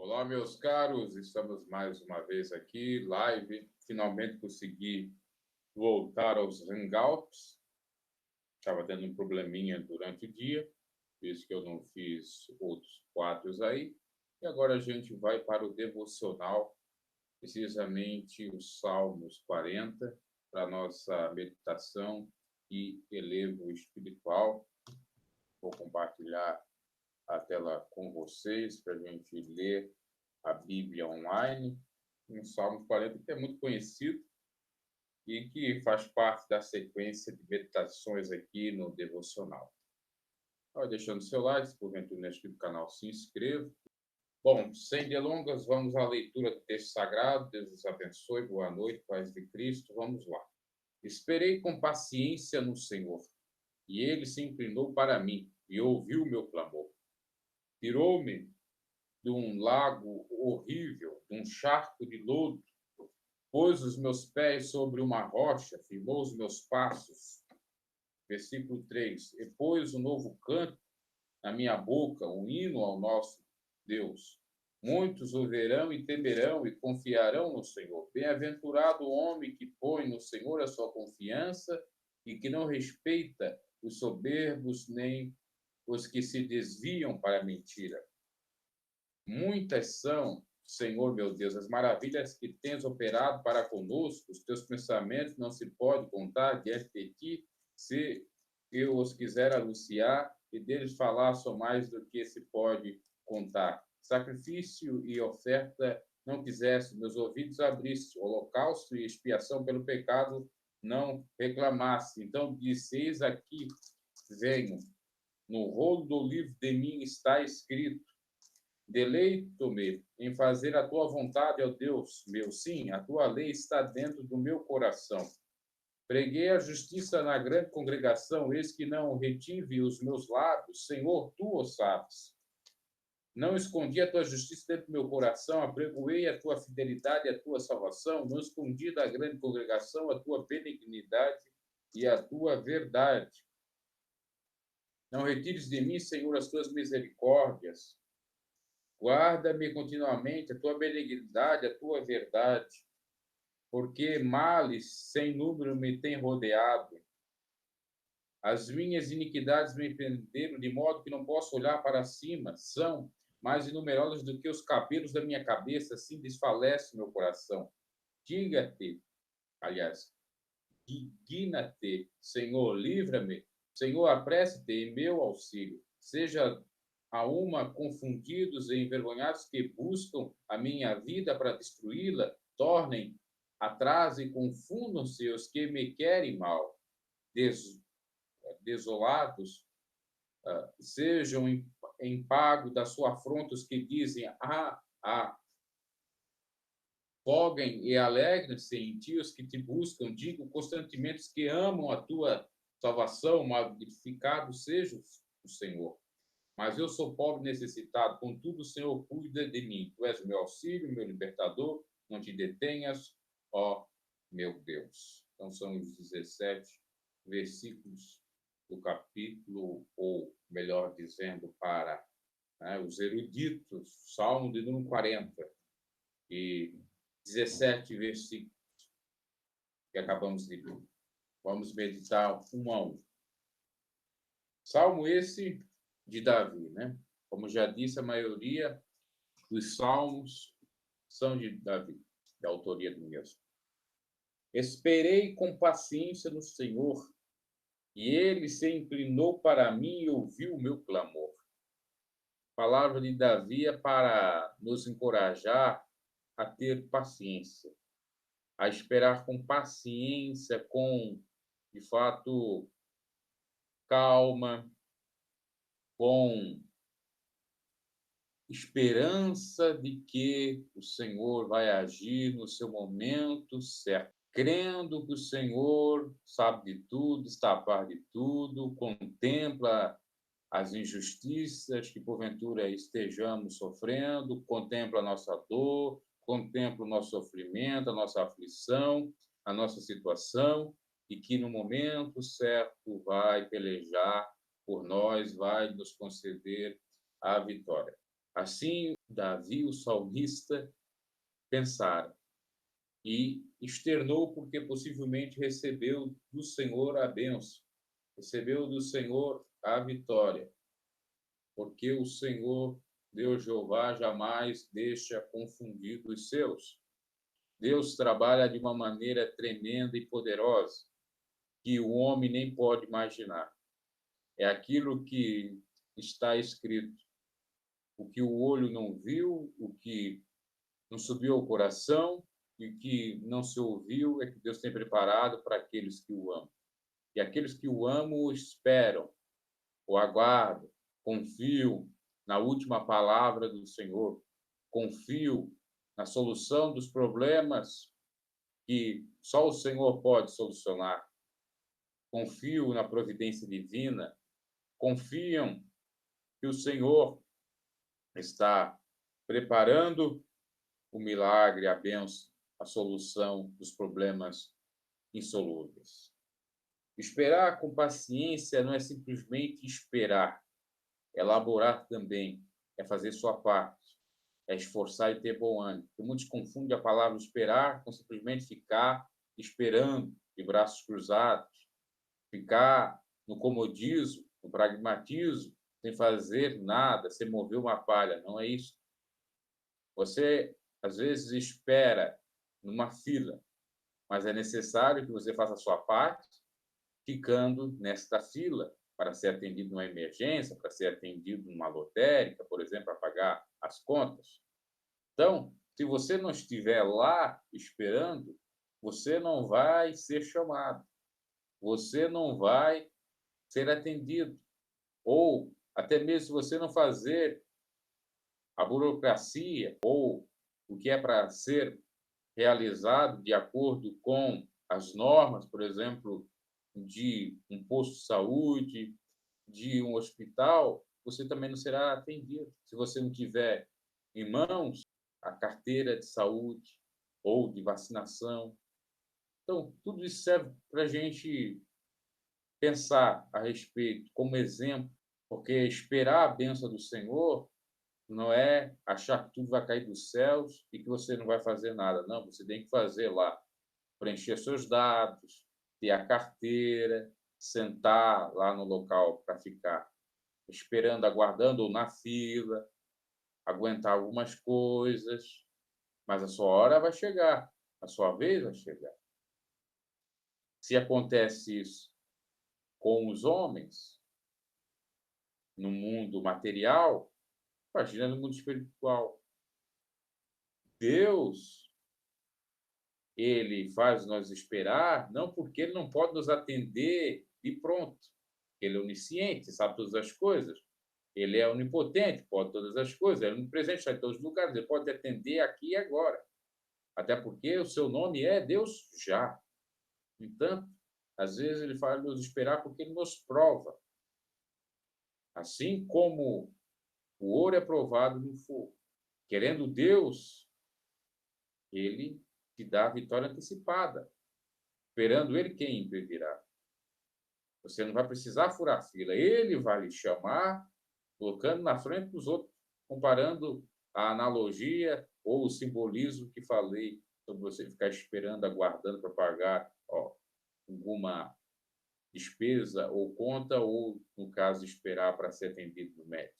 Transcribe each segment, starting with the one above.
Olá, meus caros, estamos mais uma vez aqui, live. Finalmente consegui voltar aos Hangouts. Estava tendo um probleminha durante o dia, visto que eu não fiz outros quadros aí. E agora a gente vai para o devocional, precisamente os Salmos 40, para a nossa meditação e elevo espiritual. Vou compartilhar a tela com vocês para a gente ler a Bíblia online, um Salmo 40 que é muito conhecido e que faz parte da sequência de meditações aqui no devocional. Vai deixando seu like, se porventura não é inscrito no canal, se inscreva. Bom, sem delongas, vamos à leitura do texto sagrado. Deus os abençoe, boa noite, paz de Cristo. Vamos lá. Esperei com paciência no Senhor, e ele se inclinou para mim e ouviu o meu clamor. Tirou-me de um lago horrível, de um charco de lodo, pôs os meus pés sobre uma rocha, firmou os meus passos. Versículo 3. E pôs um novo canto na minha boca, um hino ao nosso Deus. Muitos o verão e temerão e confiarão no Senhor. Bem-aventurado o homem que põe no Senhor a sua confiança e que não respeita os soberbos nem os que se desviam para a mentira. Muitas são, Senhor meu Deus, as maravilhas que tens operado para conosco. Os teus pensamentos não se pode contar diante de ti. Se eu os quiser anunciar e deles falar, são mais do que se pode contar. Sacrifício e oferta não quiseste, meus ouvidos abriste. Holocausto e expiação pelo pecado não reclamaste. Então disseis aqui, venho. No rolo do livro de mim está escrito: deleito-me em fazer a tua vontade, ó Deus meu. Sim, a tua lei está dentro do meu coração. Preguei a justiça na grande congregação, eis que não retive os meus lábios. Senhor, tu o sabes. Não escondi a tua justiça dentro do meu coração, apregoei a tua fidelidade e a tua salvação. Não escondi da grande congregação a tua benignidade e a tua verdade. Não retires de mim, Senhor, as tuas misericórdias. Guarda-me continuamente a tua benignidade, a tua verdade, porque males sem número me têm rodeado. As minhas iniquidades me prenderam, de modo que não posso olhar para cima. São mais inumerosas do que os cabelos da minha cabeça, assim desfalece o meu coração. Diga-te, aliás, digna-te, Senhor, livra-me. Senhor, apresse-te em meu auxílio. Seja a uma confundidos e envergonhados que buscam a minha vida para destruí-la, tornem atrás e confundam-se os que me querem mal. Desolados sejam em pago da sua afronta os que dizem: folguem e alegrem-se em ti os que te buscam. Digo constantemente os que amam a tua salvação, magnificado seja o Senhor. Mas eu sou pobre e necessitado, contudo o Senhor cuida de mim. Tu és o meu auxílio, meu libertador, não te detenhas, ó meu Deus. Então são os 17 versículos do capítulo, ou melhor dizendo, para os eruditos, Salmo de número 40, e 17 versículos que acabamos de ler. Vamos meditar um a um. Salmo esse de Davi, né? Como já disse, a maioria dos salmos são de Davi, da autoria do mesmo. Esperei com paciência no Senhor, e ele se inclinou para mim e ouviu o meu clamor. A palavra de Davi é para nos encorajar a ter paciência, a esperar com paciência, com, de fato, calma, com esperança de que o Senhor vai agir no seu momento certo, crendo que o Senhor sabe de tudo, está a par de tudo, contempla as injustiças que porventura estejamos sofrendo, contempla a nossa dor, contempla o nosso sofrimento, a nossa aflição, a nossa situação, e que no momento certo vai pelejar por nós, vai nos conceder a vitória. Assim, Davi, o salmista, pensara e externou porque possivelmente recebeu do Senhor a bênção, recebeu do Senhor a vitória, porque o Senhor, Deus Jeová, jamais deixa confundido os seus. Deus trabalha de uma maneira tremenda e poderosa que o homem nem pode imaginar. É aquilo que está escrito. O que o olho não viu, o que não subiu ao coração e o que não se ouviu é que Deus tem preparado para aqueles que o amam. E aqueles que o amam o esperam, o aguardam, confiam na última palavra do Senhor, confio na solução dos problemas que só o Senhor pode solucionar. Confio na providência divina, confiam que o Senhor está preparando o milagre, a bênção, a solução dos problemas insolúveis. Esperar com paciência não é simplesmente esperar, é elaborar também, é fazer sua parte, é esforçar e ter bom ânimo. Muitos confundem a palavra esperar com simplesmente ficar esperando de braços cruzados, ficar no comodismo, no pragmatismo, sem fazer nada, sem mover uma palha. Não é isso. Você, às vezes, espera numa fila, mas é necessário que você faça a sua parte, ficando nesta fila para ser atendido numa emergência, para ser atendido numa lotérica, por exemplo, para pagar as contas. Então, se você não estiver lá esperando, você não vai ser chamado, você não vai ser atendido. Ou até mesmo se você não fazer a burocracia ou o que é para ser realizado de acordo com as normas, por exemplo, de um posto de saúde, de um hospital, você também não será atendido. Se você não tiver em mãos a carteira de saúde ou de vacinação. Então, tudo isso serve para a gente pensar a respeito, como exemplo, porque esperar a bênção do Senhor não é achar que tudo vai cair dos céus e que você não vai fazer nada. Não, você tem que fazer lá, preencher seus dados, ter a carteira, sentar lá no local para ficar esperando, aguardando ou na fila, aguentar algumas coisas, mas a sua hora vai chegar, a sua vez vai chegar. Se acontece isso com os homens no mundo material, imagina no mundo espiritual. Deus, ele faz nós esperar, não porque ele não pode nos atender e pronto. Ele é onisciente, sabe todas as coisas. Ele é onipotente, pode todas as coisas. Ele é onipresente, está em todos os lugares. Ele pode atender aqui e agora. Até porque o seu nome é Deus já. No entanto, às vezes ele faz nos esperar porque ele nos prova. Assim como o ouro é provado no fogo. Querendo Deus, ele te dá a vitória antecipada. Esperando ele, quem impedirá? Você não vai precisar furar fila. Ele vai lhe chamar, colocando na frente dos outros, comparando a analogia ou o simbolismo que falei sobre você ficar esperando, aguardando para pagar alguma despesa ou conta, ou, no caso, esperar para ser atendido no médico.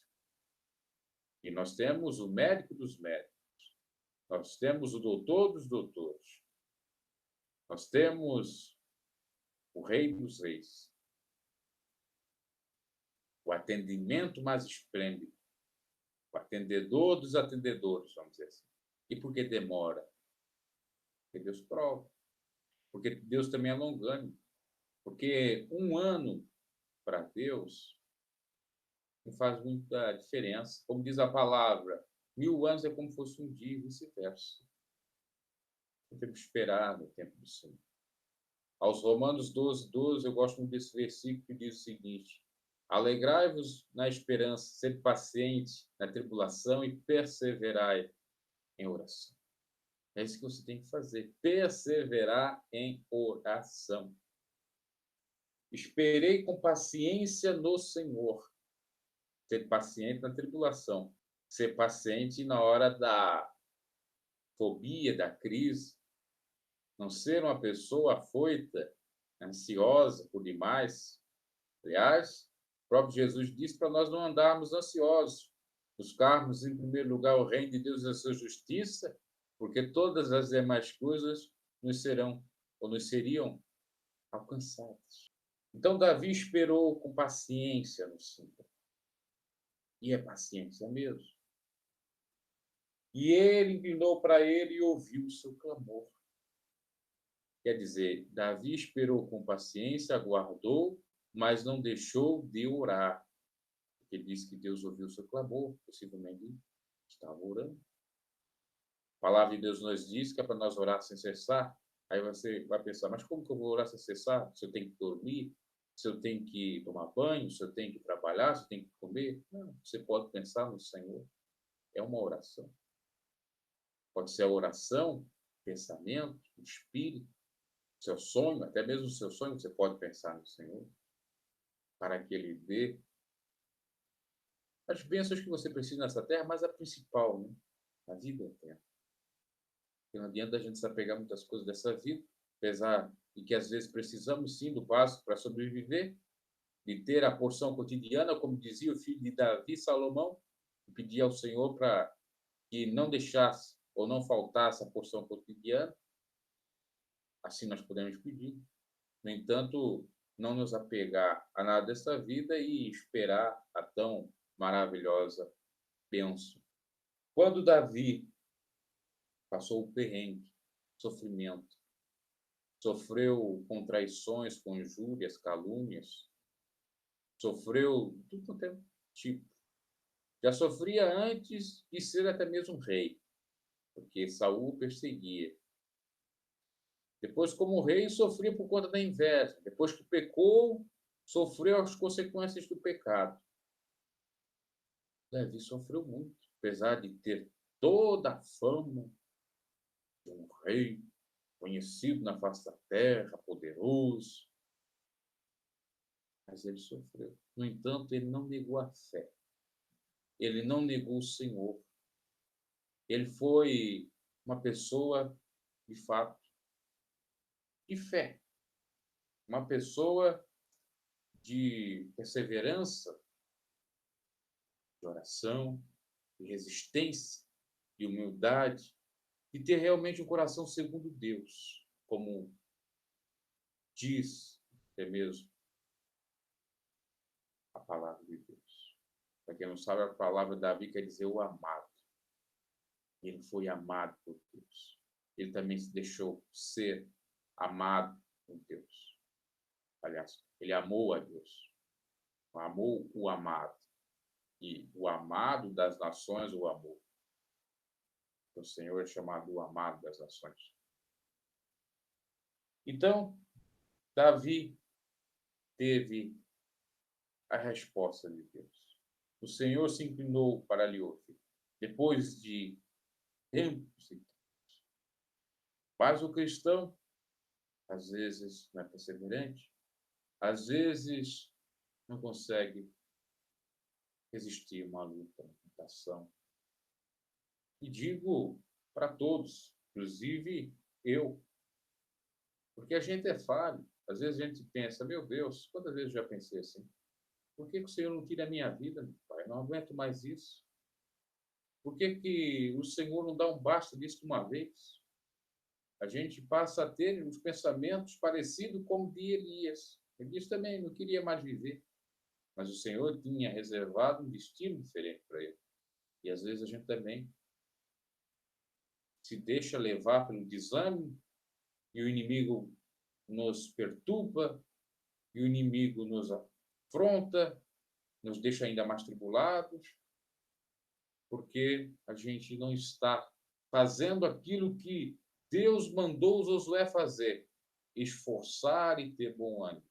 E nós temos o médico dos médicos, nós temos o doutor dos doutores, nós temos o rei dos reis, o atendimento mais esplêndido, o atendedor dos atendedores, vamos dizer assim. E por que demora? Porque Deus prova. Porque Deus também é longânimo. Porque um ano para Deus não faz muita diferença. Como diz a palavra, 1000 anos é como se fosse um dia e vice-versa. Não temos que esperar no tempo do Senhor. Aos Romanos 12, 12, eu gosto muito desse versículo que diz o seguinte: alegrai-vos na esperança, sede paciente na tribulação e perseverai em oração. É isso que você tem que fazer, perseverar em oração. Esperei com paciência no Senhor, ser paciente na tribulação, ser paciente na hora da fobia, da crise, não ser uma pessoa afoita, ansiosa por demais. Aliás, o próprio Jesus disse para nós não andarmos ansiosos, buscarmos em primeiro lugar o reino de Deus e a sua justiça, porque todas as demais coisas nos serão ou nos seriam alcançadas. Então, Davi esperou com paciência no Senhor. E é paciência mesmo. E ele inclinou para ele e ouviu o seu clamor. Quer dizer, Davi esperou com paciência, aguardou, mas não deixou de orar. Ele disse que Deus ouviu o seu clamor, possivelmente estava orando. A palavra de Deus nos diz que é para nós orar sem cessar. Aí você vai pensar, mas como que eu vou orar sem cessar? Se eu tenho que dormir, se eu tenho que tomar banho, se eu tenho que trabalhar, se eu tenho que comer? Não, você pode pensar no Senhor. É uma oração. Pode ser a oração, pensamento, espírito, seu sonho, até mesmo o seu sonho, você pode pensar no Senhor, para que Ele dê as bênçãos que você precisa nessa terra, mas a principal, né? A vida eterna. Porque não adianta a gente se apegar a muitas coisas dessa vida, apesar de que às vezes precisamos sim do básico para sobreviver, de ter a porção cotidiana, como dizia o filho de Davi, Salomão, e pedir ao Senhor para que não deixasse ou não faltasse a porção cotidiana. Assim nós podemos pedir. No entanto, não nos apegar a nada dessa vida e esperar a tão maravilhosa bênção. Quando Davi passou o perrengue, sofrimento, sofreu com traições, com injúrias, calúnias, sofreu tudo quanto é tipo. Já sofria antes de ser até mesmo rei, porque Saul o perseguia. Depois, como rei, sofria por conta da inveja. Depois que pecou, sofreu as consequências do pecado. Davi sofreu muito, apesar de ter toda a fama de um rei conhecido na face da terra, poderoso. Mas ele sofreu. No entanto, ele não negou a fé. Ele não negou o Senhor. Ele foi uma pessoa, de fato, de fé. Uma pessoa de perseverança, de oração, de resistência, de humildade, de ter realmente um coração segundo Deus, como diz até mesmo a palavra de Deus. Para quem não sabe, a palavra de Davi quer dizer o amado. Ele foi amado por Deus. Ele também se deixou ser amado por Deus. Aliás, ele amou a Deus. Amou o amado. E o amado das nações o amou. O Senhor é chamado o amado das nações. Então, Davi teve a resposta de Deus. O Senhor se inclinou para lhe ouvir. Depois de tempos e tempos. Mas o cristão, às vezes, não é perseverante, às vezes não consegue resistir a uma luta, uma tentação. E digo para todos, inclusive eu, porque a gente é falho. Às vezes a gente pensa, meu Deus, quantas vezes eu já pensei assim? Por que o Senhor não tira a minha vida, meu Pai? Eu não aguento mais isso. Por que o Senhor não dá um basta disso de uma vez? A gente passa a ter uns pensamentos parecidos com o de Elias. Elias também não queria mais viver, mas o Senhor tinha reservado um destino diferente para ele. E às vezes a gente também se deixa levar pelo desânimo e o inimigo nos perturba e o inimigo nos afronta, nos deixa ainda mais tribulados, porque a gente não está fazendo aquilo que Deus mandou Josué fazer, esforçar e ter bom ânimo.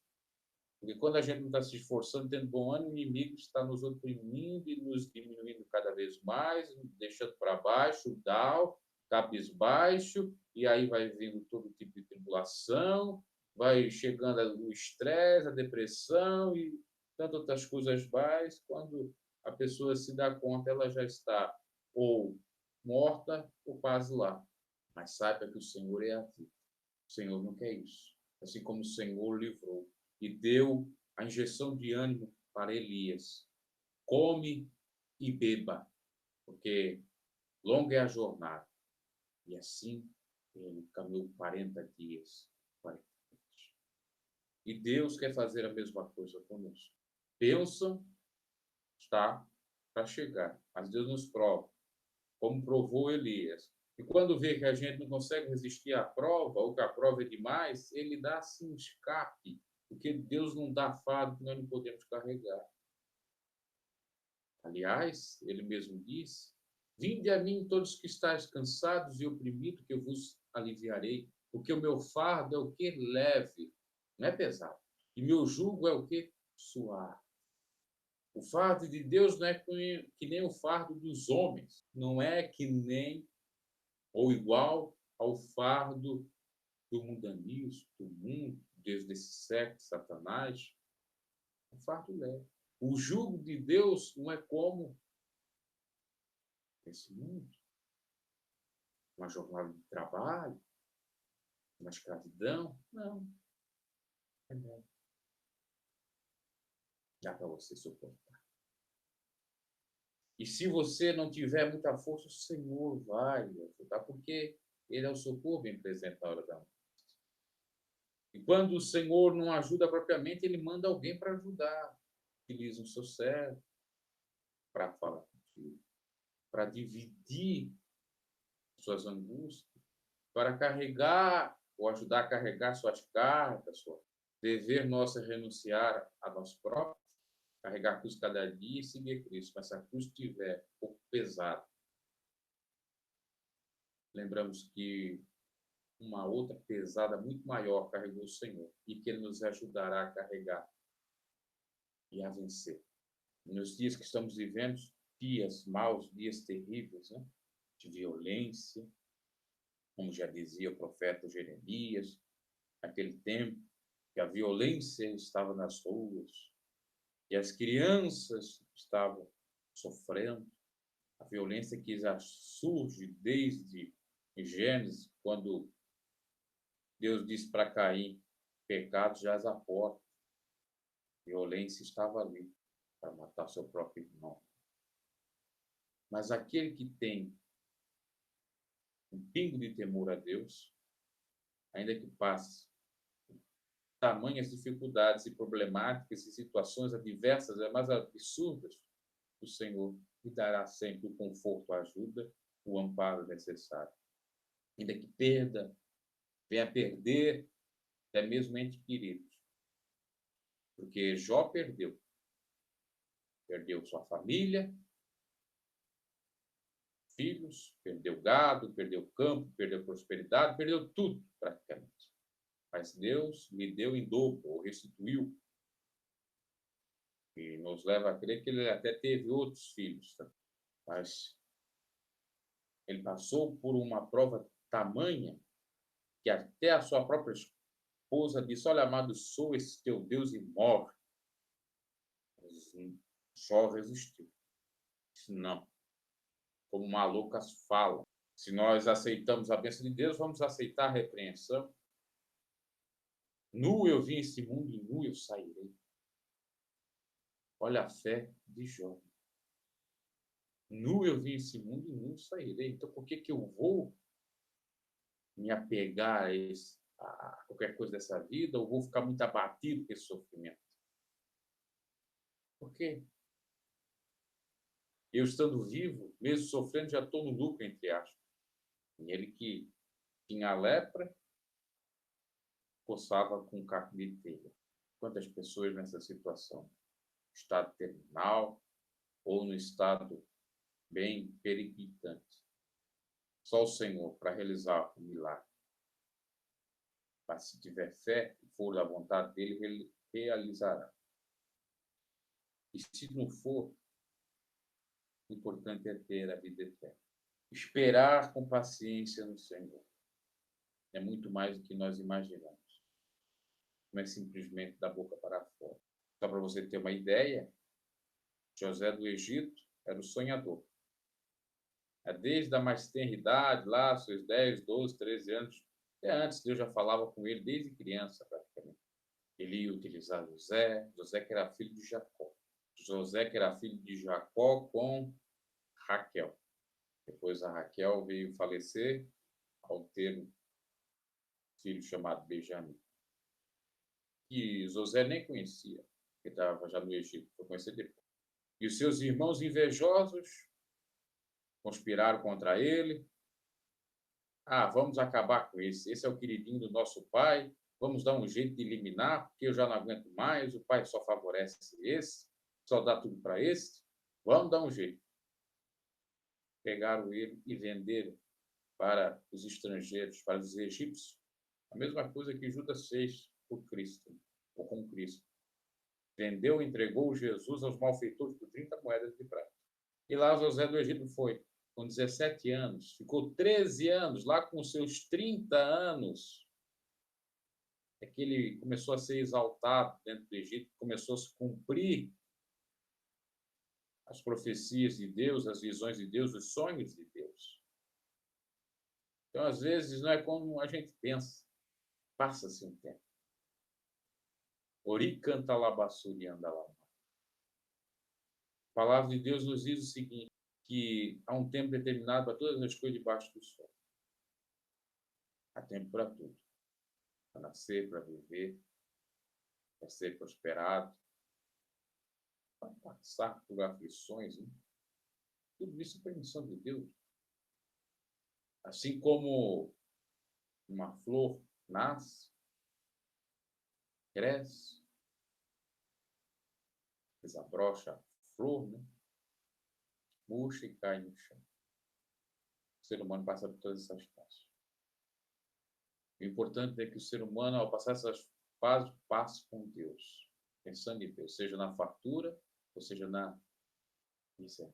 Porque quando a gente não está se esforçando, tendo bom ânimo, o inimigo está nos oprimindo e nos diminuindo cada vez mais, deixando para baixo, down, cabisbaixo, e aí vai vindo todo tipo de tribulação, vai chegando o estresse, a depressão e tantas outras coisas mais, quando a pessoa se dá conta, ela já está ou morta ou quase lá. Mas saiba que o Senhor é a vida. O Senhor não quer isso. Assim como o Senhor livrou e deu a injeção de ânimo para Elias. Come e beba, porque longa é a jornada. E assim ele caminhou 40 dias, 40 dias. E Deus quer fazer a mesma coisa conosco. Bênção está para chegar, mas Deus nos prova, como provou Elias. E quando vê que a gente não consegue resistir à prova, ou que a prova é demais, ele dá assim um escape, porque Deus não dá fardo que nós não podemos carregar. Aliás, ele mesmo disse: vinde a mim todos que estáis cansados e oprimidos, que eu vos aliviarei, porque o meu fardo é o que? Leve, não é pesado. E meu jugo é o que? Suave. O fardo de Deus não é que nem o fardo dos homens, não é que nem ou igual ao fardo do mundanismo, do mundo, desde esse século, Satanás. O fardo leve. O jugo de Deus não é como esse mundo, uma jornada de trabalho, uma escravidão. Não. É leve. Dá para você suportar. E se você não tiver muita força, o Senhor vai ajudar, porque Ele é o socorro bem presente na hora da morte. E quando o Senhor não ajuda propriamente, Ele manda alguém para ajudar. Utiliza o seu servo para falar contigo, para dividir suas angústias, para carregar ou ajudar a carregar suas cargas, sua dever nosso é renunciar a nós próprios, carregar a cruz cada dia e seguir Cristo. Mas se a cruz estiver um pouco pesada, lembramos que uma outra pesada muito maior carregou o Senhor e que Ele nos ajudará a carregar e a vencer. Nos dias que estamos vivendo, dias maus, dias terríveis, né? De violência, como já dizia o profeta Jeremias, naquele tempo que a violência estava nas ruas e as crianças estavam sofrendo, a violência que já surge desde Gênesis, quando Deus disse para Caim: pecado jaz à porta. A violência estava ali para matar seu próprio irmão. Mas aquele que tem um pingo de temor a Deus, ainda que passe tamanhas dificuldades e problemáticas e situações adversas, mais absurdas, o Senhor lhe dará sempre o conforto, a ajuda, o amparo necessário. Ainda que venha a perder até mesmo entes queridos. Porque Jó perdeu sua família, filhos, perdeu gado, perdeu campo, perdeu prosperidade, perdeu tudo praticamente. Mas Deus lhe deu em dobro, ou restituiu. E nos leva a crer que ele até teve outros filhos. Tá? Mas ele passou por uma prova tamanha que até a sua própria esposa disse: olha, amado, sou esse teu Deus e morre. Mas Jó resistiu. Disse: não. Como malucas falam. Se nós aceitamos a bênção de Deus, vamos aceitar a repreensão. Nu eu vim esse mundo e nu eu sairei. Olha a fé de Jó. Nu eu vim esse mundo e nu eu sairei. Então, por que eu vou me apegar a qualquer coisa dessa vida, ou vou ficar muito abatido com esse sofrimento? Por quê? Eu estando vivo, mesmo sofrendo, já estou no lucro, entre aspas. E ele que tinha lepra, coçava com caco de telha. Quantas pessoas nessa situação? Estado terminal ou no estado bem periclitante. Só o Senhor para realizar o milagre. Mas se tiver fé e for da vontade dele, ele realizará. E se não for, o importante é ter a vida eterna. Esperar com paciência no Senhor. É muito mais do que nós imaginamos. Não é simplesmente da boca para fora. Só para você ter uma ideia, José do Egito era o sonhador. Desde a mais tenra idade, lá, seus 10, 12, 13 anos, até antes, Deus já falava com ele desde criança, praticamente. Ele ia utilizar José, José que era filho de Jacó. José que era filho de Jacó com Raquel. Depois a Raquel veio falecer ao ter um filho chamado Benjamim. Que José nem conhecia, que estava já no Egito, foi conhecer depois. E os seus irmãos invejosos conspiraram contra ele. Vamos acabar com esse. Esse é o queridinho do nosso pai. Vamos dar um jeito de eliminar, porque eu já não aguento mais. O pai só favorece esse, só dá tudo para esse. Vamos dar um jeito. Pegaram ele e venderam para os estrangeiros, para os egípcios. A mesma coisa que Judas fez por Cristo, ou com Cristo. Vendeu e entregou Jesus aos malfeitores por 30 moedas de prata. E lá José do Egito foi, com 17 anos, ficou 13 anos, lá com seus 30 anos, é que ele começou a ser exaltado dentro do Egito, começou a se cumprir as profecias de Deus, as visões de Deus, os sonhos de Deus. Então, às vezes, não é como a gente pensa. Passa-se um tempo. Ori canta labassuri anda lá. A palavra de Deus nos diz o seguinte, que há um tempo determinado para todas as coisas debaixo do sol. Há tempo para tudo. Para nascer, para viver, para ser prosperado, para passar por aflições. Né? Tudo isso é permissão de Deus. Assim como uma flor nasce, cresce, desabrocha a flor, né? Murcha e cai no chão. O ser humano passa por todas essas fases. O importante é que o ser humano, ao passar essas fases, passe com Deus, pensando em Deus, seja na fartura, ou seja na miséria.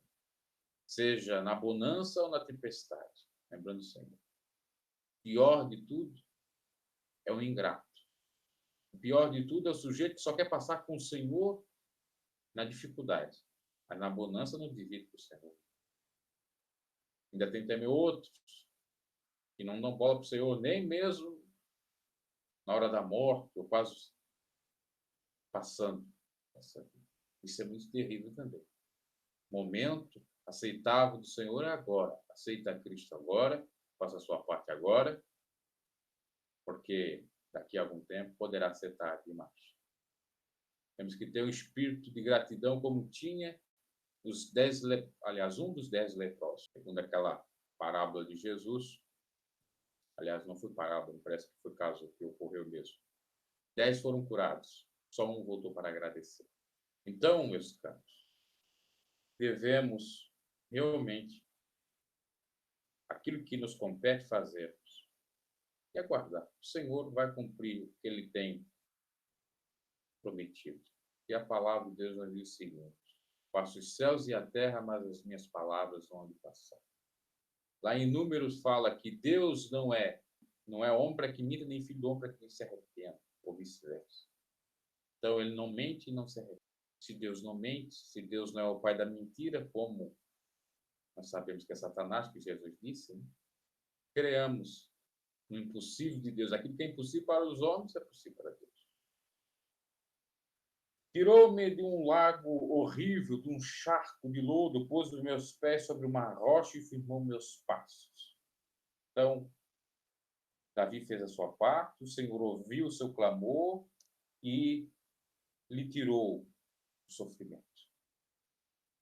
Seja na bonança ou na tempestade. Lembrando o Senhor. O pior de tudo é o ingrato. O pior de tudo é o sujeito que só quer passar com o Senhor na dificuldade. Mas na bonança não divide com o Senhor. Ainda tem também outros que não dão bola para o Senhor, nem mesmo na hora da morte, ou quase passando. Isso é muito terrível também. Momento aceitável do Senhor é agora. Aceita a Cristo agora, faça a sua parte agora, porque daqui a algum tempo poderá ser tarde demais. Temos que ter um espírito de gratidão como tinha os 10, aliás, um dos 10 leprosos, segundo aquela parábola de Jesus. Aliás, não foi parábola, parece que foi caso que ocorreu mesmo. 10 foram curados, só um voltou para agradecer. Então, meus caros, devemos realmente aquilo que nos compete fazermos e aguardar. O Senhor vai cumprir o que Ele tem prometido. E a palavra de Deus nos diz o seguinte: faço os céus e a terra, mas as minhas palavras vão lhe passar. Lá em Números fala que Deus não é homem para que minta, nem filho do homem para que se arrependa, ou vice-versa. Então, ele não mente e não se arrepende. Se Deus não mente, se Deus não é o pai da mentira, como nós sabemos que é Satanás, que Jesus disse, né? Creamos no impossível de Deus. Aquilo que é impossível para os homens é possível para Deus. Tirou-me de um lago horrível, de um charco de lodo, pôs os meus pés sobre uma rocha e firmou meus passos. Então, Davi fez a sua parte, o Senhor ouviu o seu clamor e lhe tirou o sofrimento.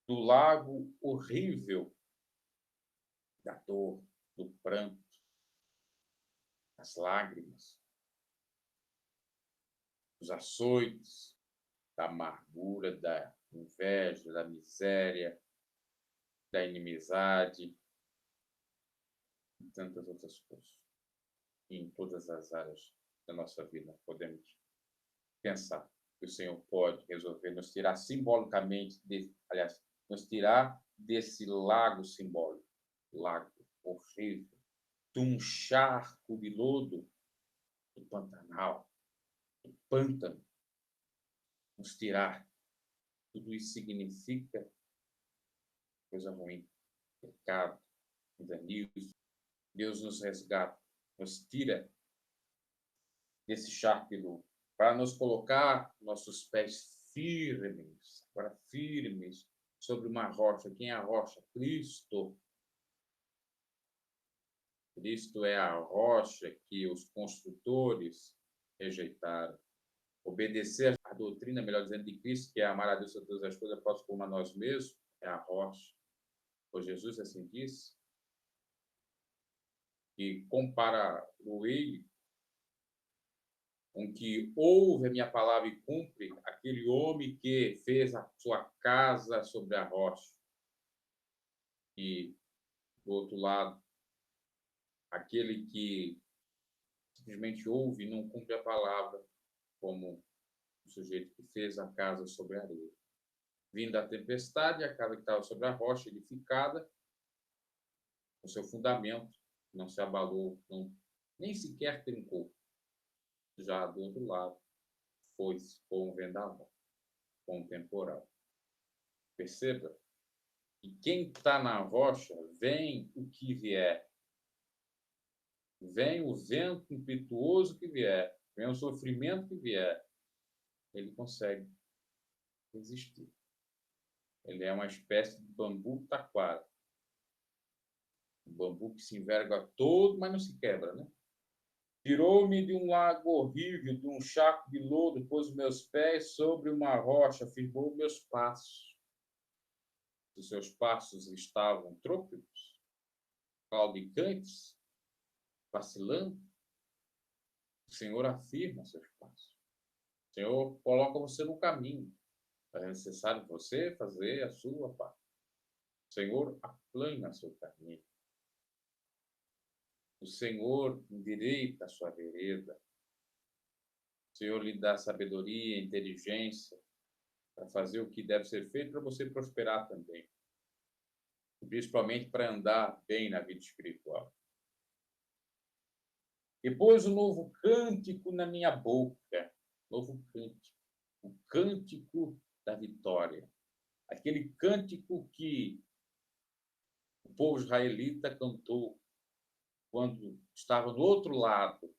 Do lago horrível da dor, do pranto, das lágrimas, dos açoites, da amargura, da inveja, da miséria, da inimizade e tantas outras coisas. E em todas as áreas da nossa vida podemos pensar que o Senhor pode resolver, nos tirar simbolicamente, nos tirar desse lago simbólico, lago horrível, de um charco de lodo, do Pantanal, do pântano, nos tirar Tudo isso significa coisa ruim, pecado, danismo. Deus nos resgata, nos tira desse charco para nos colocar nossos pés firmes, agora firmes, sobre uma rocha. Quem é a rocha? Cristo. Cristo é a rocha que os construtores rejeitaram. Obedecer à doutrina, melhor dizendo, de Cristo, que é amar a Deus sobre todas as coisas, próximo como a nós mesmos, é a rocha. Pois Jesus assim disse, que compara-o ele com que ouve a minha palavra e cumpre, aquele homem que fez a sua casa sobre a rocha. E, do outro lado, aquele que simplesmente ouve e não cumpre a palavra, como o sujeito que fez a casa sobre a areia. Vinda a tempestade, a casa que estava sobre a rocha, edificada, o seu fundamento não se abalou, não, nem sequer trincou. Já do outro lado, foi-se com um vendaval, com um temporal. Perceba? E quem está na rocha, vem o que vier. Vem o vento impetuoso que vier, vem o sofrimento que vier, ele consegue resistir. Ele é uma espécie de bambu taquara. Um bambu que se enverga todo, mas não se quebra, né? Tirou-me de um lago horrível, de um charco de lodo, pôs meus pés sobre uma rocha, firmou meus passos. Os seus passos estavam trôpegos, claudicantes, vacilando. O Senhor afirma seus passos. O Senhor coloca você no caminho. É necessário você fazer a sua parte. O Senhor aplana seu caminho. O Senhor endireita a sua vereda. O Senhor lhe dá sabedoria, inteligência para fazer o que deve ser feito para você prosperar também. Principalmente para andar bem na vida espiritual. E pôs um novo cântico na minha boca. Novo cântico. O cântico da vitória. Aquele cântico que o povo israelita cantou quando estava do outro lado,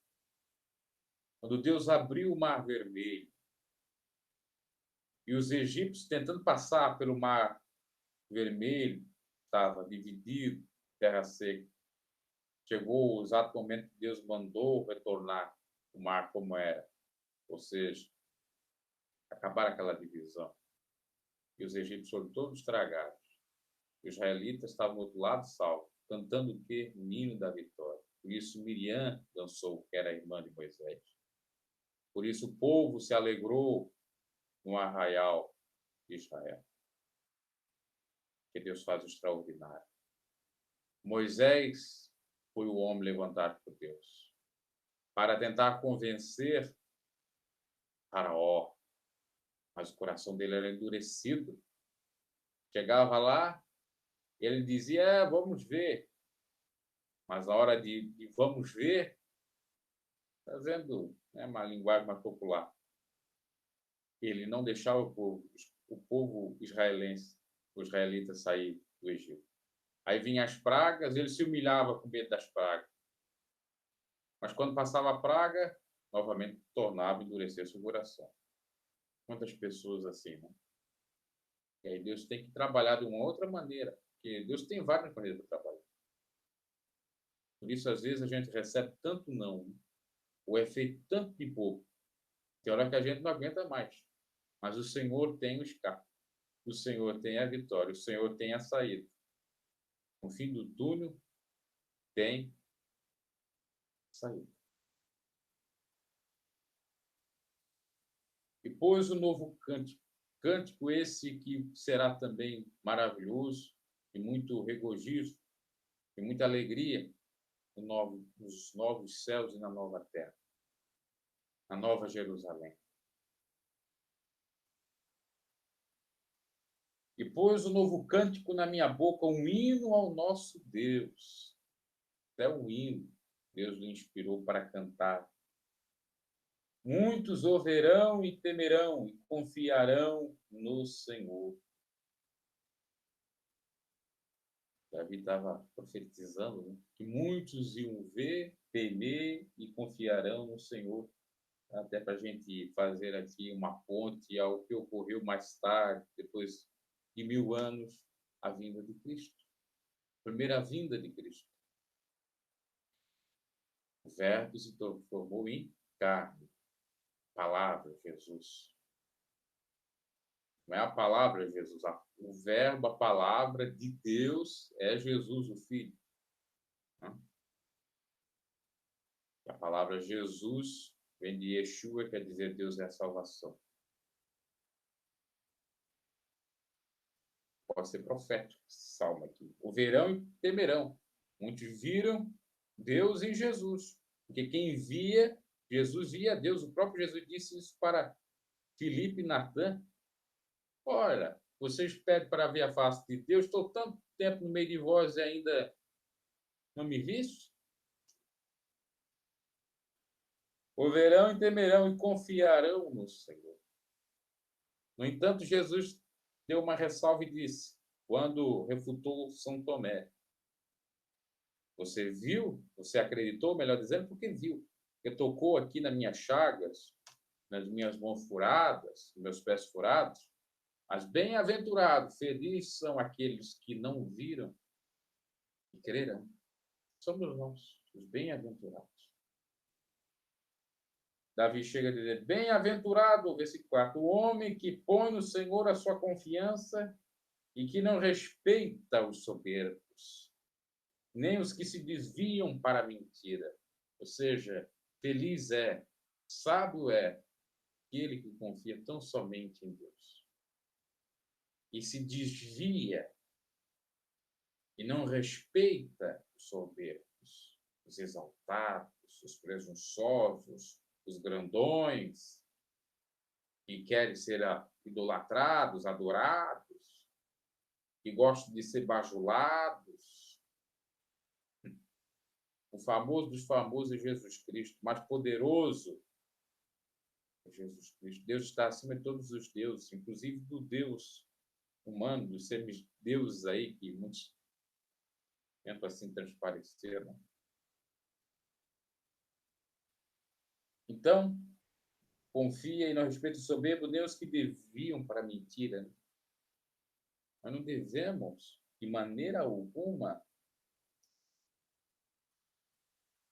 quando Deus abriu o Mar Vermelho, e os egípcios tentando passar pelo Mar Vermelho, estava dividido, terra seca. Chegou o exato momento que Deus mandou retornar o mar como era, ou seja, acabar aquela divisão. E os egípcios foram todos estragados. Os israelitas estavam do outro lado salvos, cantando o quê? O hino da vitória. Por isso Miriam dançou, que era a irmã de Moisés. Por isso o povo se alegrou no arraial de Israel. Que Deus faz o extraordinário. Moisés foi o homem levantado por Deus para tentar convencer Faraó, mas o coração dele era endurecido. Chegava lá, ele dizia, vamos ver. Mas a hora de vamos ver, fazendo uma linguagem mais popular, ele não deixava o povo israelense, os israelitas sair do Egito. Aí vinham as pragas, ele se humilhava com medo das pragas. Mas quando passava a praga, novamente tornava a endurecer seu coração. Quantas pessoas assim, né? E aí Deus tem que trabalhar de uma outra maneira, porque Deus tem várias maneiras para trabalhar. Por isso, às vezes, a gente recebe tanto não, né? Ou é feito tanto de pouco, tem hora que a gente não aguenta mais. Mas o Senhor tem o escape, o Senhor tem a vitória, o Senhor tem a saída. No fim do túnel, tem saída. E pôs o novo cântico, cântico esse que será também maravilhoso e muito regozijo e muita alegria nos novos céus e na nova terra, na nova Jerusalém. E pôs o novo cântico na minha boca, um hino ao nosso Deus. Até um hino Deus lhe inspirou para cantar. Muitos o verão e temerão e confiarão no Senhor. Davi estava profetizando, né, que muitos iam ver, temer e confiarão no Senhor. Até para a gente fazer aqui uma ponte ao que ocorreu mais tarde, depois de 1000 anos, a vinda de Cristo. A primeira vinda de Cristo. O Verbo se transformou em carne. Palavra, Jesus. Não é a palavra Jesus. O Verbo, a palavra de Deus é Jesus, o Filho. A palavra Jesus vem de Yeshua, quer dizer Deus é a salvação. Pode ser profético esse salmo aqui. O verão e temerão. Muitos viram Deus em Jesus. Porque quem via, Jesus via Deus. O próprio Jesus disse isso para Filipe e Natan. Olha, vocês pedem para ver a face de Deus. Estou tanto tempo no meio de vós e ainda não me viste? O verão e temerão e confiarão no Senhor. No entanto, Jesus deu uma ressalva e disse, quando refutou São Tomé, você viu? Você acreditou, melhor dizendo, porque viu. Porque tocou aqui nas minhas chagas, nas minhas mãos furadas, nos meus pés furados. Mas bem-aventurados, felizes são aqueles que não viram e crerão. Somos nós, os bem-aventurados. Davi chega a dizer, bem-aventurado, versículo 4, o homem que põe no Senhor a sua confiança e que não respeita os soberbos, nem os que se desviam para a mentira. Ou seja, feliz é, sábio é aquele que confia tão somente em Deus e se desvia e não respeita os soberbos, os exaltados, os presunçosos, os grandões, que querem ser idolatrados, adorados, que gostam de ser bajulados. O famoso dos famosos é Jesus Cristo, mais poderoso é Jesus Cristo. Deus está acima de todos os deuses, inclusive do Deus humano, dos semideuses aí, que muitos tentam assim transparecer. Né? Então, confia e não respeita o soberbo, nem os que desviam para a mentira. Né? Nós não devemos, de maneira alguma,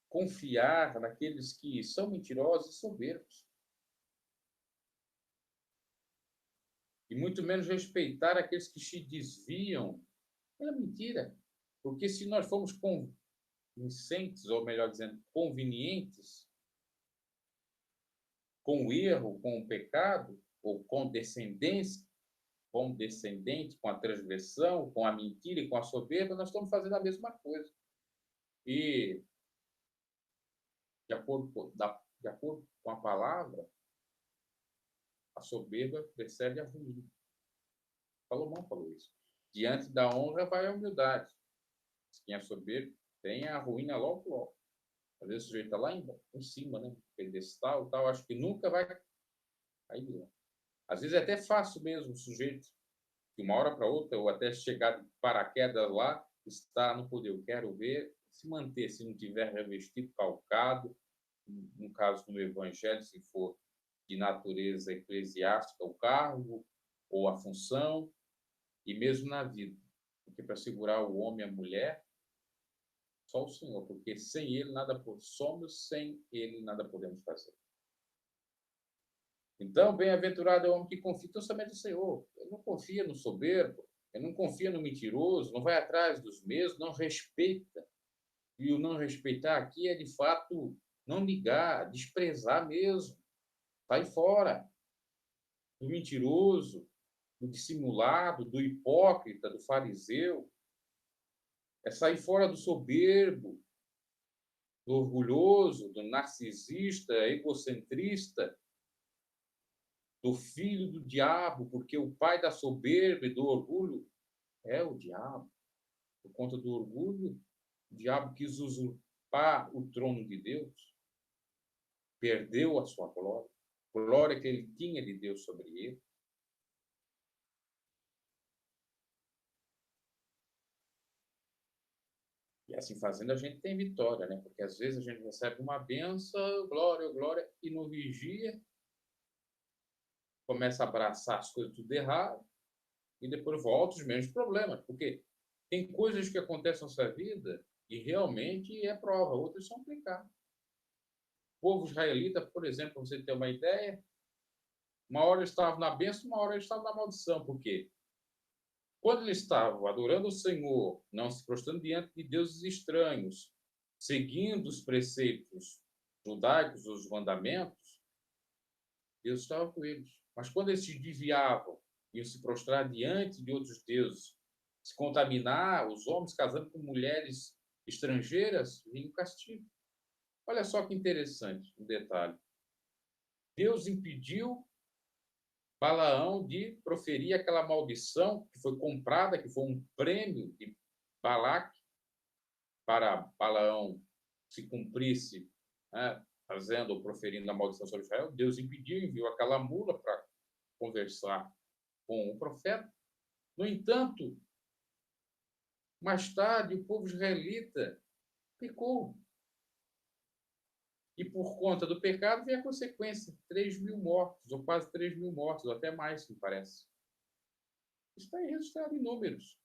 confiar naqueles que são mentirosos e soberbos. E muito menos respeitar aqueles que se desviam pela mentira. Porque se nós formos convincentes, ou melhor dizendo, convenientes, com o erro, com o pecado, ou condescendente, com a transgressão, com a mentira e com a soberba, nós estamos fazendo a mesma coisa. E, de acordo com a palavra, a soberba precede a ruína. Salomão falou isso. Diante da honra vai a humildade. Quem é soberbo tem a ruína logo, logo. Às vezes o sujeito está lá em cima, né? Pedestal e tal, acho que nunca vai cair lá. Às vezes é até fácil mesmo o sujeito, de uma hora para outra, ou até chegar de paraquedas lá, está no poder. Eu quero ver, se manter, se não tiver revestido, calcado, no caso no evangelho, se for de natureza eclesiástica, o cargo ou a função, e mesmo na vida. Porque para segurar o homem e a mulher, só o Senhor, porque sem Ele nada somos, sem Ele nada podemos fazer. Então, bem-aventurado é o homem que confia tão somente no Senhor. Ele não confia no soberbo, ele não confia no mentiroso, não vai atrás dos mesmos, não respeita. E o não respeitar aqui é, de fato, não ligar, desprezar mesmo. Sai fora do mentiroso, do dissimulado, do hipócrita, do fariseu. É sair fora do soberbo, do orgulhoso, do narcisista, egocentrista, do filho do diabo, porque o pai da soberba e do orgulho é o diabo. Por conta do orgulho, o diabo quis usurpar o trono de Deus. perdeu a sua glória, glória que ele tinha de Deus sobre ele. E assim fazendo, a gente tem vitória, né? Porque às vezes a gente recebe uma benção, glória, glória, e no vigia começa a abraçar as coisas tudo errado, e depois volta os mesmos problemas. Porque tem coisas que acontecem na nossa vida e realmente é prova, outras são aplicadas. O povo israelita, por exemplo, para você ter uma ideia, uma hora eles estavam na bênção, uma hora eles estavam na maldição. Por quê? Quando eles estavam adorando o Senhor, não se prostrando diante de deuses estranhos, seguindo os preceitos judaicos, os mandamentos, Deus estava com eles. Mas quando eles se desviavam, iam se prostrar diante de outros deuses, se contaminar, os homens casando com mulheres estrangeiras, vinha o castigo. Olha só que interessante um detalhe. Deus impediu Balaão de proferir aquela maldição que foi comprada, que foi um prêmio de Balaque para Balaão se cumprisse, né, fazendo ou proferindo a maldição sobre Israel. Deus impediu, enviou aquela mula para conversar com o profeta. No entanto, mais tarde, o povo israelita pecou. E por conta do pecado veio a consequência: 3.000 mortos, ou quase 3.000 mortos, ou até mais, me parece. Isso está registrado em números.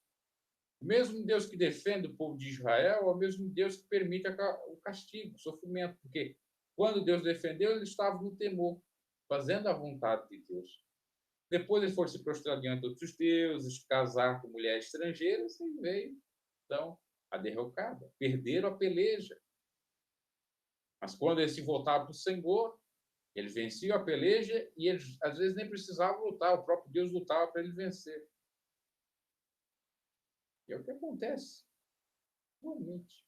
O mesmo Deus que defende o povo de Israel é o mesmo Deus que permite o castigo, o sofrimento, porque quando Deus defendeu, ele estava no temor, fazendo a vontade de Deus. Depois eles foram se prostrar diante de outros deuses, casar com mulheres estrangeiras, e veio, então, a derrocada. Perderam a peleja. Mas quando eles se voltavam para o Senhor, eles venciam a peleja e eles, às vezes, nem precisavam lutar, o próprio Deus lutava para eles vencer. E é o que acontece, realmente.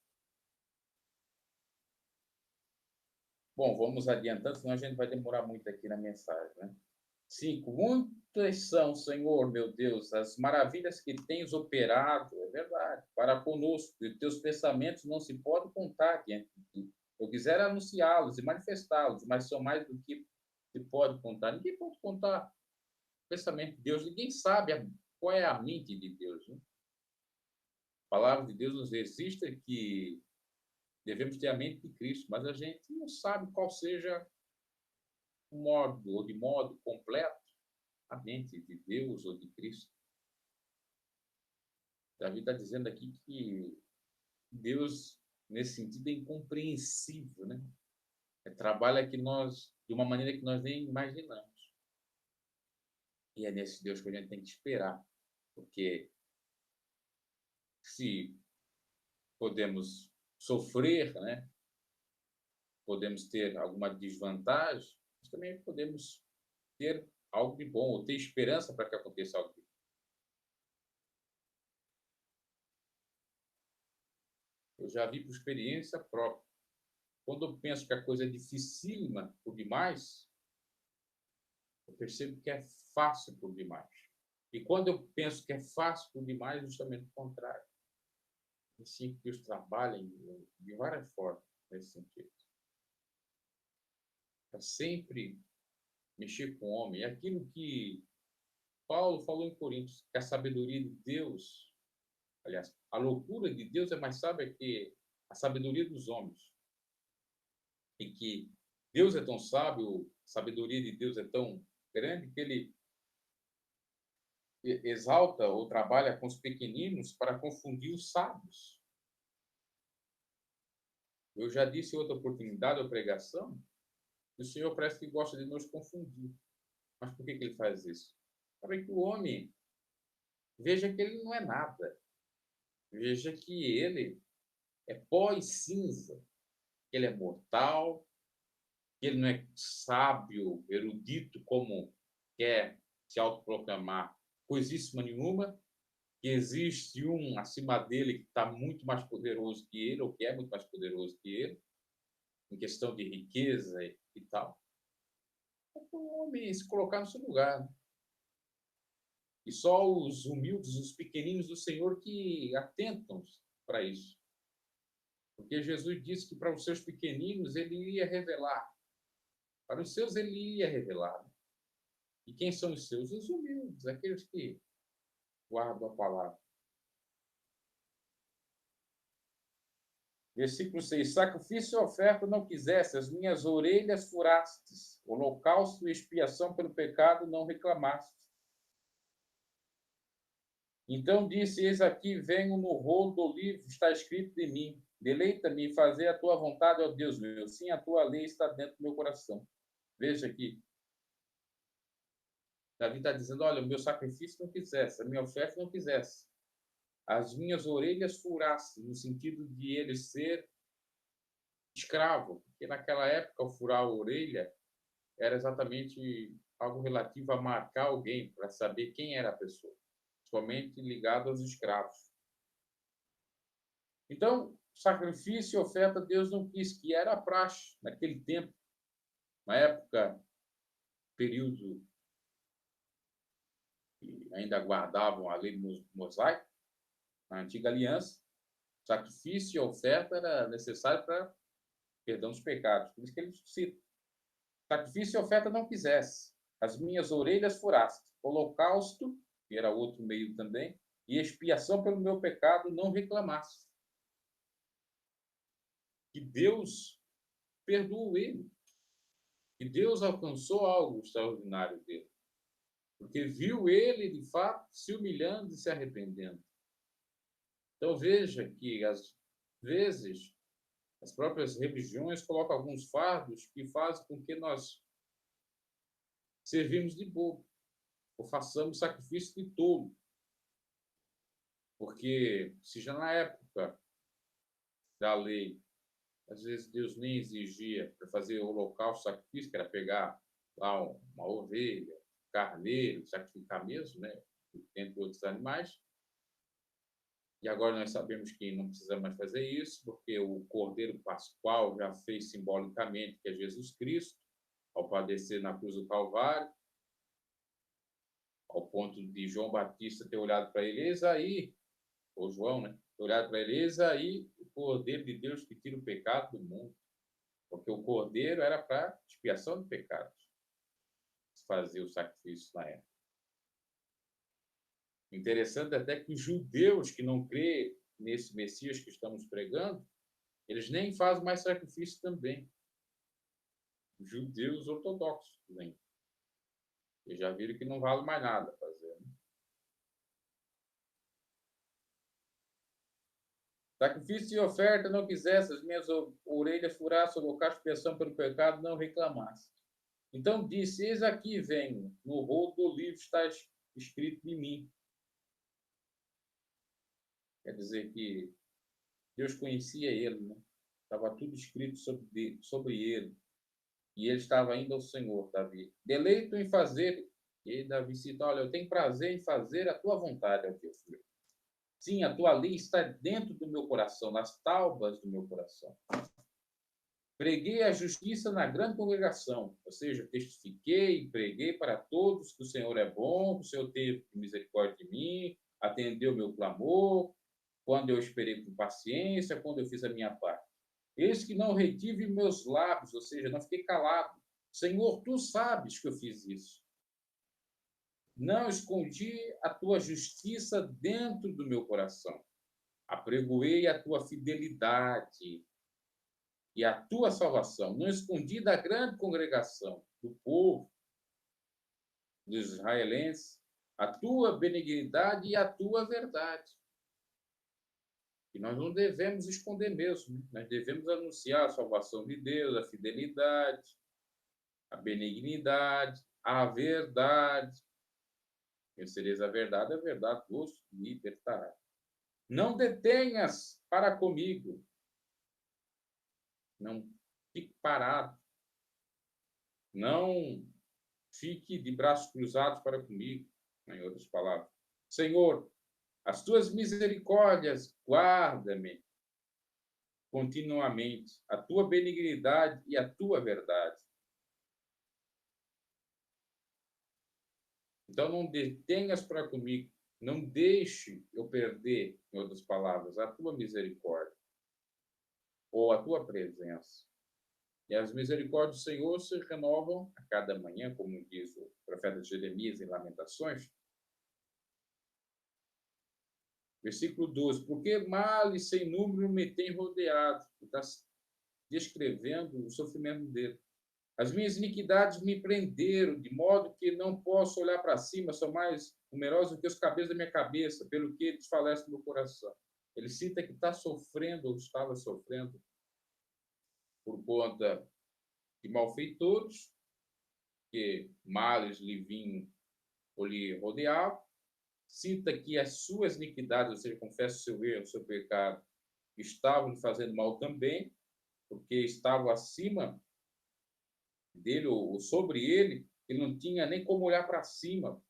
Bom, vamos adiantando, senão a gente vai demorar muito aqui na mensagem, né? 5. Muitas são, Senhor, meu Deus, as maravilhas que tens operado, é verdade, para conosco, e os teus pensamentos não se podem contar diante de ti. Eu quisera anunciá-los e manifestá-los, mas são mais do que se pode contar. Ninguém pode contar o pensamento de Deus, ninguém sabe qual é a mente de Deus, né? A palavra de Deus nos registra que devemos ter a mente de Cristo, mas a gente não sabe qual seja o modo, ou de modo completo, a mente de Deus ou de Cristo. Davi está dizendo aqui que Deus, nesse sentido, é incompreensível, né? Trabalha que nós, de uma maneira que nós nem imaginamos. E é nesse Deus que a gente tem que esperar, porque se podemos sofrer, né? Podemos ter alguma desvantagem, mas também podemos ter algo de bom, ou ter esperança para que aconteça algo de bom. Eu já vi por experiência própria. Quando eu penso que a coisa é dificílima por demais, eu percebo que é fácil por demais. E quando eu penso que é fácil por demais, justamente o contrário. Assim que Deus trabalha de várias formas nesse sentido. Para sempre mexer com o homem. É aquilo que Paulo falou em Coríntios, que a sabedoria de Deus, aliás, a loucura de Deus é mais sábia que a sabedoria dos homens. E que Deus é tão sábio, a sabedoria de Deus é tão grande que ele exalta ou trabalha com os pequeninos para confundir os sábios. Eu já disse em outra oportunidade da pregação que o Senhor parece que gosta de nos confundir. Mas por que ele faz isso? Para que o homem veja que ele não é nada. Veja que ele é pó e cinza, que ele é mortal, que ele não é sábio, erudito, como quer se autoproclamar coisíssima nenhuma, que existe um acima dele que está muito mais poderoso que ele, ou que é muito mais poderoso que ele, em questão de riqueza e tal. É para o homem se colocar no seu lugar, né? E só os humildes, os pequeninos do Senhor que atentam para isso. Porque Jesus disse que para os seus pequeninos ele iria revelar Para os seus ele ia revelar. E quem são os seus? Os humildes, aqueles que guardam a palavra. Versículo 6. Sacrifício e oferta não quiseste, as minhas orelhas furastes. Holocausto e expiação pelo pecado não reclamaste. Então disse, eis aqui, venho no rolo do livro, está escrito de mim. Deleita-me em fazer a tua vontade, ó Deus meu. Sim, a tua lei está dentro do meu coração. Veja aqui. Davi está dizendo, olha, o meu sacrifício não quisesse, a minha oferta não quisesse. As minhas orelhas furassem, no sentido de ele ser escravo. Porque naquela época, o furar a orelha era exatamente algo relativo a marcar alguém, para saber quem era a pessoa. Somente ligado aos escravos. Então, sacrifício e oferta Deus não quis, que era a praxe naquele tempo, na época, período que ainda guardavam a lei mosaica, na antiga aliança, sacrifício e oferta era necessário para perdão dos pecados. Por isso que ele cita: sacrifício e oferta não quisesse, as minhas orelhas furaste, holocausto, que era outro meio também, e expiação pelo meu pecado não reclamasse. Que Deus perdoou ele. Que Deus alcançou algo extraordinário dele. Porque viu ele, de fato, se humilhando e se arrependendo. Então veja que, às vezes, as próprias religiões colocam alguns fardos que fazem com que nós servimos de bobo, ou façamos sacrifício de tolo. Porque se já na época da lei, às vezes Deus nem exigia para fazer o holocausto, sacrifício, que era pegar lá uma ovelha, carneiro, sacrificar mesmo, né? Entre outros animais. E agora nós sabemos que não precisa mais fazer isso, porque o Cordeiro Pascual já fez simbolicamente, que é Jesus Cristo, ao padecer na cruz do Calvário, ao ponto de João Batista ter olhado para ele, eis aí, ou João, né? Ter olhado para ele, eis aí o Cordeiro de Deus que tira o pecado do mundo. Porque o Cordeiro era para expiação de pecados, fazer o sacrifício na época. Interessante até que os judeus que não crê nesse Messias que estamos pregando, eles nem fazem mais sacrifício também. Os judeus ortodoxos também. Eles já viram que não vale mais nada fazer. Né? Sacrifício e oferta não quisesse, as minhas orelhas furassem, holocausto, expiação pelo pecado, não reclamasse. Então disse, eis aqui venho, no rolo do livro está escrito de mim. Quer dizer que Deus conhecia ele, né? Estava tudo escrito sobre ele. E ele estava indo ao Senhor, Davi. Deleito em fazer. E Davi cita, olha, eu tenho prazer em fazer a tua vontade, ó Deus meu. Sim, a tua lei está dentro do meu coração, nas taubas do meu coração. Preguei a justiça na grande congregação, ou seja, testifiquei e preguei para todos que o Senhor é bom, que o Senhor teve misericórdia de mim, atendeu meu clamor, quando eu esperei com paciência, quando eu fiz a minha parte. Eis que não retive meus lábios, ou seja, não fiquei calado. Senhor, tu sabes que eu fiz isso. Não escondi a tua justiça dentro do meu coração. Apregoei a tua fidelidade e a tua salvação. Não escondi da grande congregação, do povo, dos israelenses, a tua benignidade e a tua verdade. E nós não devemos esconder mesmo. Nós devemos anunciar a salvação de Deus, a fidelidade, a benignidade, a verdade. Conhecereis a verdade vos libertará. Não detenhas para comigo. Não fique parado. Não fique de braços cruzados para comigo, em outras palavras. Senhor, as tuas misericórdias guarda-me continuamente, a tua benignidade e a tua verdade. Então, não detenhas para comigo, não deixe eu perder, em outras palavras, a tua misericórdia ou a tua presença. E as misericórdias do Senhor se renovam a cada manhã, como diz o profeta Jeremias em Lamentações. Versículo 12. Porque males sem número me têm rodeado. Está descrevendo o sofrimento dele. As minhas iniquidades me prenderam, de modo que não posso olhar para cima, são mais numerosos do que os cabelos da minha cabeça, pelo que desfalece meu coração. Ele cita que está sofrendo, ou estava sofrendo, por conta de malfeitores, que males lhe vinham ou lhe rodeavam. Cita que as suas iniquidades, ou seja, confessa o seu erro, o seu pecado, estavam lhe fazendo mal também, porque estavam acima dele ou sobre ele, ele não tinha nem como olhar para cima,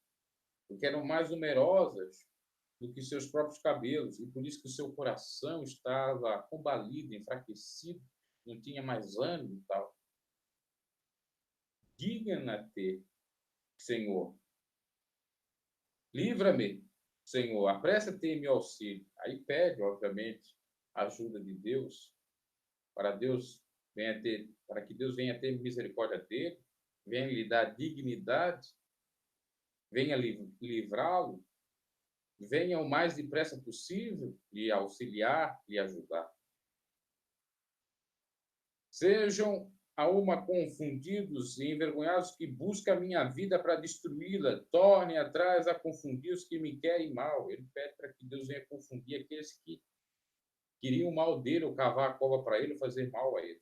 porque eram mais numerosas do que seus próprios cabelos, e por isso que o seu coração estava combalido, enfraquecido, não tinha mais ânimo e tal. Digna-te, Senhor. Livra-me, Senhor. Apressa-te em meu auxílio. Aí pede, obviamente, a ajuda de Deus, para que Deus venha ter misericórdia dele, venha lhe dar dignidade, venha livrá-lo, venha o mais depressa possível lhe auxiliar, lhe ajudar. Sejam a uma confundidos e envergonhados que buscam a minha vida para destruí-la, tornem atrás a confundir os que me querem mal. Ele pede para que Deus venha confundir aqueles que queriam o mal dele, ou cavar a cova para ele, ou fazer mal a ele.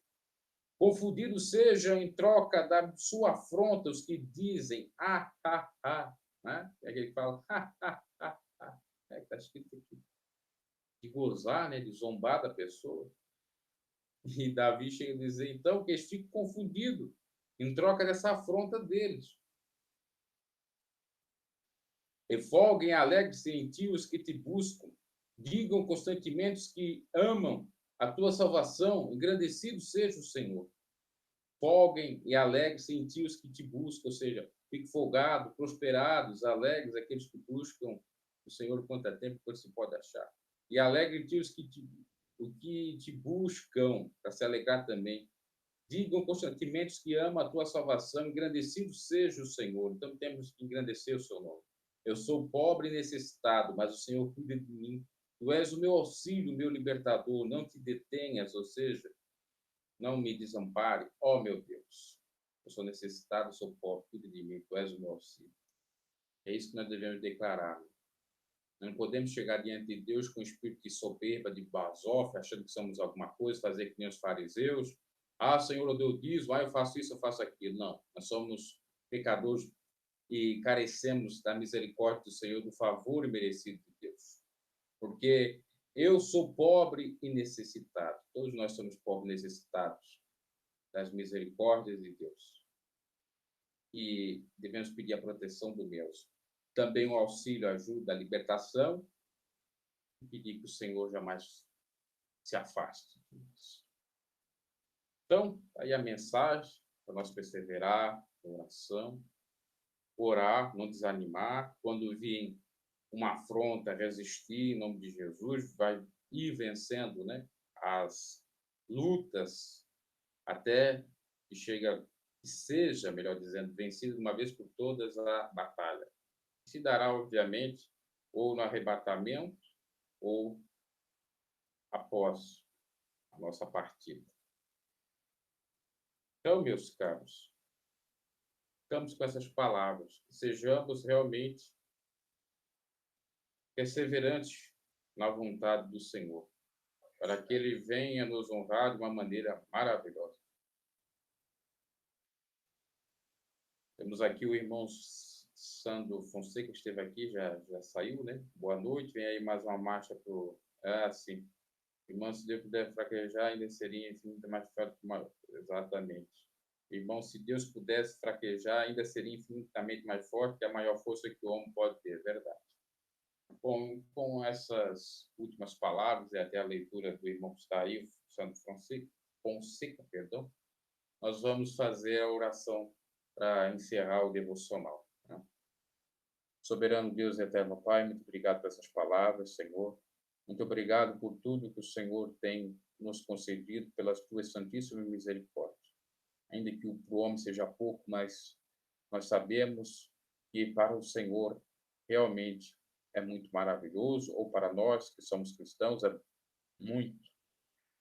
Confundidos sejam em troca da sua afronta os que dizem, né? É aquele que fala, é que está escrito aqui, de gozar, né? De zombar da pessoa. E Davi chega a dizer, então, que eles ficam confundidos em troca dessa afronta deles. E folguem alegres em ti os que te buscam. Digam constantemente os que amam a tua salvação. Engrandecido seja o Senhor. Folguem e alegres em ti os que te buscam. Ou seja, fiquem folgados, prosperados, alegres aqueles que buscam o Senhor quanto tempo que se pode achar. E alegre em ti os que te buscam, para se alegrar também. Digam constantemente que ama a tua salvação, engrandecido seja o Senhor. Então temos que engrandecer o seu nome. Eu sou pobre e necessitado, mas o Senhor cuida de mim. Tu és o meu auxílio, o meu libertador. Não te detenhas, ou seja, não me desampare. Ó meu Deus, eu sou necessitado, sou pobre, cuida de mim. Tu és o meu auxílio. É isso que nós devemos declarar. Não podemos chegar diante de Deus com espírito de soberba, de basófia, achando que somos alguma coisa, fazer que nem os fariseus. Senhor, eu dou dízimo, eu faço isso, eu faço aquilo. Não, nós somos pecadores e carecemos da misericórdia do Senhor, do favor imerecido de Deus. Porque eu sou pobre e necessitado. Todos nós somos pobres e necessitados das misericórdias de Deus. E devemos pedir a proteção do Deus. Também o auxílio, a ajuda, a libertação. E pedir que o Senhor jamais se afaste de nós. Então, aí a mensagem para nós perseverar, oração, orar, não desanimar. Quando vir uma afronta, resistir em nome de Jesus, vai ir vencendo, né, as lutas até que seja, melhor dizendo, vencido de uma vez por todas a batalha. Se dará, obviamente, ou no arrebatamento ou após a nossa partida. Então, meus caros, ficamos com essas palavras. Sejamos realmente perseverantes na vontade do Senhor, para que Ele venha nos honrar de uma maneira maravilhosa. Temos aqui o irmão Sandro Fonseca, que esteve aqui, já saiu, né? Boa noite, vem aí mais uma marcha para o... sim. Irmão, se Deus puder fraquejar, ainda seria infinitamente mais forte que uma... Exatamente. Irmão, se Deus pudesse fraquejar, ainda seria infinitamente mais forte que a maior força que o homem pode ter, verdade. Com essas últimas palavras, e até a leitura do irmão que está aí, Sandro Fonseca, perdão, nós vamos fazer a oração para encerrar o devocional. Né? Soberano Deus e eterno Pai, muito obrigado por essas palavras, Senhor. Muito obrigado por tudo que o Senhor tem nos concedido, pelas tuas santíssimas misericórdias. ainda que para o homem seja pouco, mas nós sabemos que para o Senhor realmente é muito maravilhoso, ou para nós que somos cristãos é muito.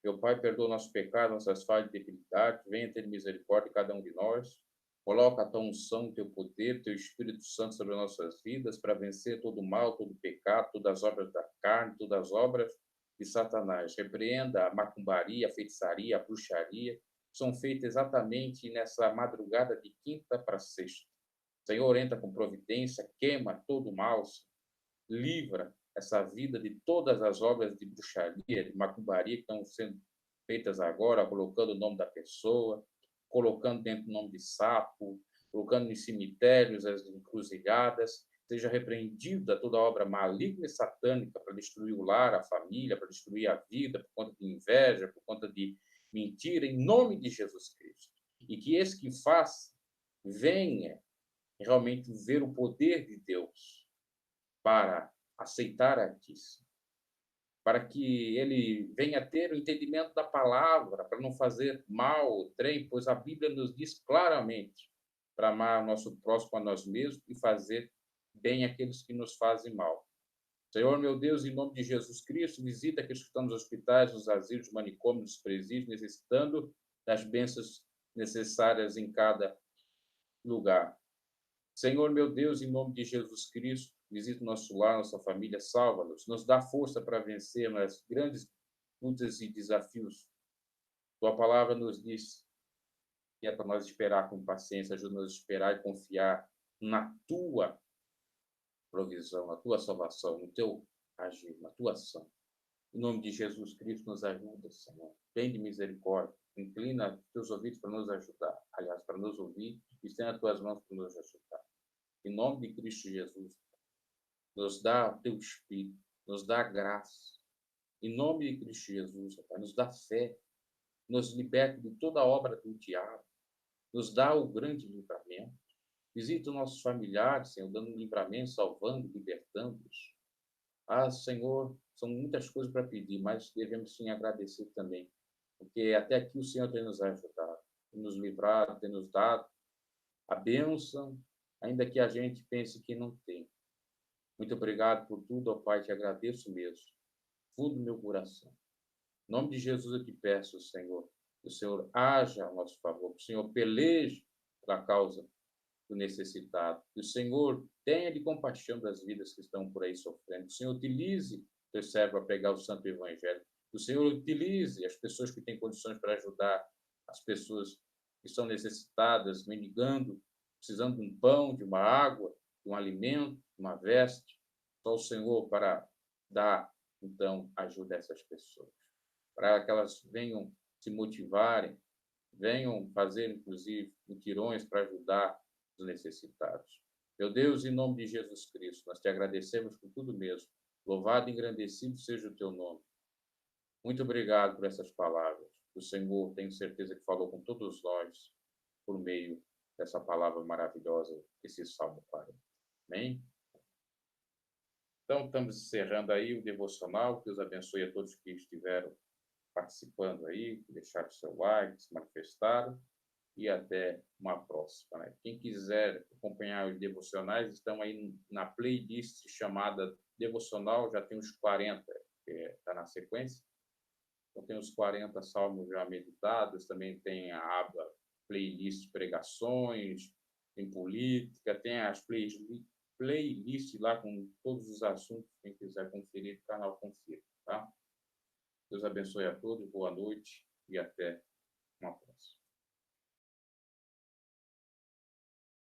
Meu Pai, perdoa nosso pecado, nossas falhas e debilidades, venha ter misericórdia de cada um de nós. Coloca a tua unção, teu poder, teu Espírito Santo sobre nossas vidas para vencer todo o mal, todo o pecado, todas as obras da carne, todas as obras de Satanás. Repreenda a macumbaria, a feitiçaria, a bruxaria, que são feitas exatamente nessa madrugada de quinta para sexta. Senhor, entra com providência, queima todo o mal, livra essa vida de todas as obras de bruxaria, de macumbaria que estão sendo feitas agora, colocando o nome da pessoa, colocando dentro do nome de sapo, colocando em cemitérios, as encruzilhadas. Seja repreendida toda obra maligna e satânica para destruir o lar, a família, para destruir a vida, por conta de inveja, por conta de mentira, em nome de Jesus Cristo. E que esse que faz venha realmente ver o poder de Deus para aceitar a Ti, para que ele venha ter o entendimento da palavra, para não fazer mal o trem, pois a Bíblia nos diz claramente para amar o nosso próximo a nós mesmos e fazer bem aqueles que nos fazem mal. Senhor, meu Deus, em nome de Jesus Cristo, visita aqueles que estão nos hospitais, nos asilos, manicômios, nos presídios, necessitando das bênçãos necessárias em cada lugar. Senhor, meu Deus, em nome de Jesus Cristo, visita o nosso lar, nossa família, salva-nos, nos dá força para vencer nas grandes lutas e desafios. Tua palavra nos diz que é para nós esperar com paciência, ajuda-nos a esperar e confiar na tua provisão, na tua salvação, no teu agir, na tua ação. Em nome de Jesus Cristo, nos ajuda, Senhor. Tem de misericórdia. Inclina teus ouvidos para nos ajudar, aliás, para nos ouvir, e estenda as tuas mãos para nos ajudar. Em nome de Cristo Jesus, nos dá o teu Espírito, nos dá graça. Em nome de Cristo Jesus, Pai, nos dá fé, nos liberta de toda obra do diabo, nos dá o grande livramento. Visita os nossos familiares, Senhor, dando livramento, salvando, libertando-os. Ah, Senhor, são muitas coisas para pedir, mas devemos sim agradecer também, porque até aqui o Senhor tem nos ajudado, tem nos livrado, tem nos dado a bênção, ainda que a gente pense que não tem. Muito obrigado por tudo, ó Pai, te agradeço mesmo, fundo do meu coração. Em nome de Jesus eu te peço, Senhor, que o Senhor haja a nosso favor, que o Senhor peleje pela causa do necessitado, que o Senhor tenha de compaixão das vidas que estão por aí sofrendo, que o Senhor utilize o teu servo para pregar o santo evangelho, que o Senhor utilize as pessoas que têm condições para ajudar as pessoas que estão necessitadas, mendigando, precisando de um pão, de uma água, de um alimento, de uma veste. Só o Senhor para dar, então, ajuda a essas pessoas, para que elas venham se motivarem, venham fazer, inclusive, mutirões para ajudar os necessitados. Meu Deus, em nome de Jesus Cristo, nós te agradecemos por tudo mesmo. Louvado e engrandecido seja o teu nome. Muito obrigado por essas palavras. O Senhor, tenho certeza que falou com todos nós por meio dessa palavra maravilhosa, esse Salmo 40. Amém? Então, estamos encerrando aí o devocional. Deus abençoe a todos que estiveram participando aí, que deixaram seu like, se manifestaram. E até uma próxima. Né? Quem quiser acompanhar os devocionais, estão aí na playlist chamada Devocional, já tem uns 40, que está na sequência. Então, tem os 40 salmos já meditados, também tem a aba playlist pregações, tem política, tem as playlists lá com todos os assuntos, quem quiser conferir, o canal confira, tá? Deus abençoe a todos, boa noite e até uma próxima.